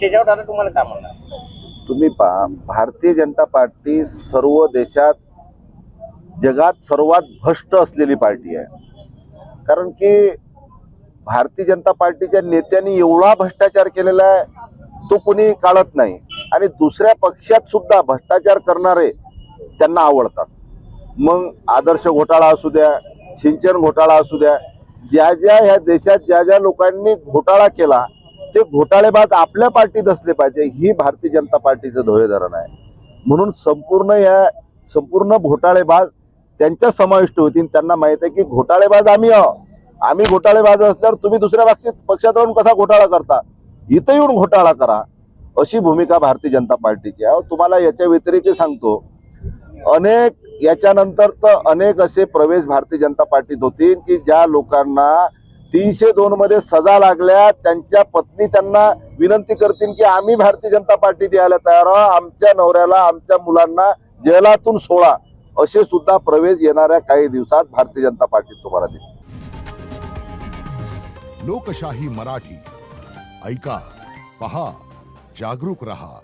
त्याच्यावर आता तुम्हाला काय म्हणणार? तुम्ही पहा, भारतीय जनता पार्टी सर्व देशात जगात सर्वात भ्रष्ट असलेली पार्टी आहे. कारण की भारतीय जनता पार्टीच्या नेत्यांनी एवढा भ्रष्टाचार केलेला आहे, तो कुणी काढत नाही. आणि दुसऱ्या पक्षात सुद्धा भ्रष्टाचार करणारे त्यांना आवडतात. मग आदर्श घोटाळा असू द्या, सिंचन घोटाळा असू द्या, ज्या ज्या ह्या देशात ज्या ज्या लोकांनी घोटाळा केला ते घोटाळेबाज आपल्या पार्टीत असले पाहिजे, ही भारतीय जनता पार्टीचं ध्येयधोरण आहे. म्हणून संपूर्ण घोटाळेबाज त्यांच्या समाविष्ट होतील. त्यांना माहित आहे की घोटाळेबाज आम्ही आहोत. आम्ही घोटाळेबाज असल्यावर तुम्ही दुसऱ्या पक्षात राहून कसा घोटाळा करता, इथं येऊन घोटाळा करा, अशी भूमिका भारतीय जनता पार्टीची आहे. तुम्हाला याच्या व्यतिरिक्त सांगतो, याच्यानंतर तर अनेक असे प्रवेश भारतीय जनता पार्टीत होतील की ज्या लोकांना 302 मध्ये सजा लागल्या, त्यांच्या पत्नी त्यांना विनंती करतील की आम्ही भारतीय जनता पार्टीत यायला तयार आहोत, आमच्या नवऱ्याला आमच्या मुलांना जेलातून सोडा, असे सुद्धा प्रवेश येणाऱ्या काही दिवसात भारतीय जनता पार्टीत तुम्हाला दिसतील. लोकशाही मराठी ऐका, पहा, जागरूक रहा.